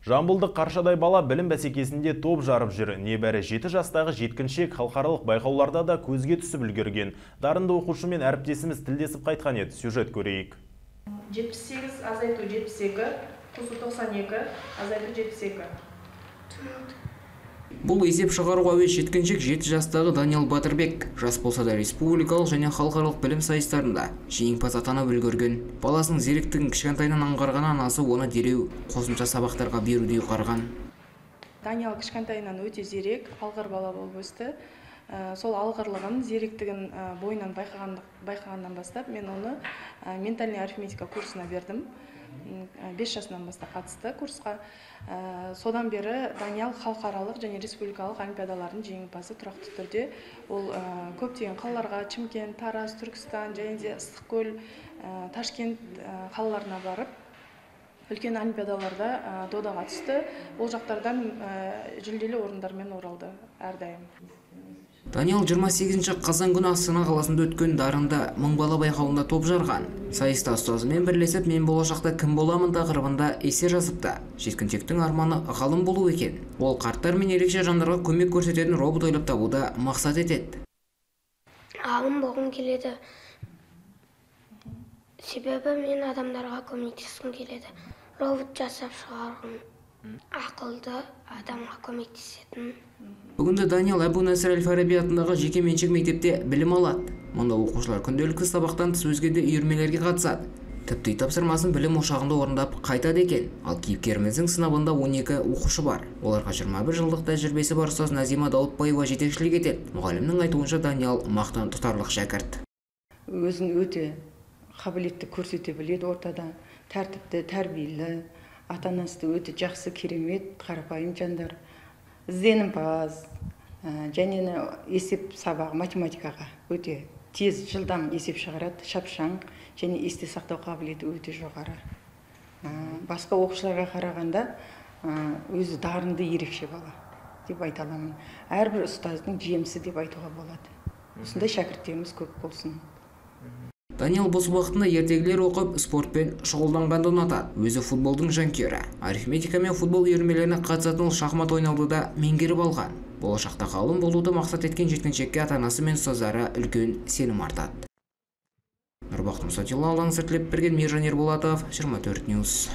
Жамбылдық Қаршадай бала білім бәсекесінде топ жарып жүр. Небәрі 7 жастағы жеткіншек халықаралық байқауларда да көзге түсіп үлгерген. Дарынды оқушымен әріптесіміз тілдесіп қайтқан еді. Сюжет көрейік. 78 азайту 72, қосу 92, азайту 72. Бұл есеп шығаруға әуес жеткіншек 7 жастағы Даниал Батырбек. Жас болса да республикалық және халықаралық білім сайыстарында жеңімпаз атанып үлгерген. Баласының зеректігін кішкентайынан аңғарған анасы оны дереу қосымша сабақтарға беруді ұйғарған. Даниал кішкентайынан өте зерек, алғыр бала болып өсті. Сол алғырлығын, зеректігін бойынан байқағаннан бастап, мен оны ментальный арифметика курсына бердім. 5 жасынан бастап қатысты курсқа. Содан бері Даниал халықаралық және республикалық олимпиадалардың жеңімпазы тұрақты түрде. Ол көптеген қалаларға, Чымкент, Тараз, Түркістан және де Ыстықкөл, Ташкент қалаларына барып, үлкен олимпиадаларда додаға түсті. Ол жақтардан жүлделі орындармен оралды әрдайым. Даниал 28 қазан күні Астана қаласында өткен дарынды мың бала байқауында топ жарған. Сайыста ұстазымен бірлесіп мен болашақта кім боламын тақырыбында эссе жазыпты. Жеткіншектің арманы ғалым болу екен. Ол қарттар мен ерекше жандарға көмек көрсететін робот ойлап табуды мақсат етеді. Ғалым болғым келеді. Себебі мен адамдарға көмектескім келеді. Робот жасап шығарғым, ақылды адамға көмектесетін. Бүгінде Даниал Әбу-Насыр әл-Фараби атындағы жеке меншік мектепте білім алады. Мұнда оқушылар күнделікті сабақтан тыс өзге де үйірмелерге қатысады. Тіпті тапсырмасын білім ошағында орындап қайтады екен. Ал кейіпкеріміздің сыныбында 12 оқушы бар. Оларға 21 жылдық тәжірибесі бар ұстаз Назима Даутбаева жетекшілік етеді. Мұғалімнің айтуынша Даниал мақтан тұтарлық шәкірт. Өзін өте қабілетті көрсете біледі ортада, тәртіпті, тәрбиелі, ата-анасы өте жақсы, керемет, қарапайым жандар. Ізденімпаз, және есеп сабағы математикаға өте тез, жылдам есеп шығарады, шапшаң, және есте сақтау қабілеті өте жоғары. Басқа оқушыларға қарағанда өзі дарынды ерекше бала деп айта аламын. Әрбір ұстаздың жемісі деп айтуға болады. Осындай шәкірттеріміз көп болсын. Даниал бос уақытында ертегілер оқып, спортпен шұғылданғанды ұнатады. Өзі футболдың жанкүйері. Арифметика мен футбол үйірмелеріне қатысатын шахмат ойнауды да меңгеріп алған. Болашақта ғалым болуды мақсат еткен жеткіншекке ата-анасы мен ұстаздары үлкен сенім артады. Нұрбақыт Мұсатилла, Алаң Сыртылеп берген Мержан Ерболатов, 24 News.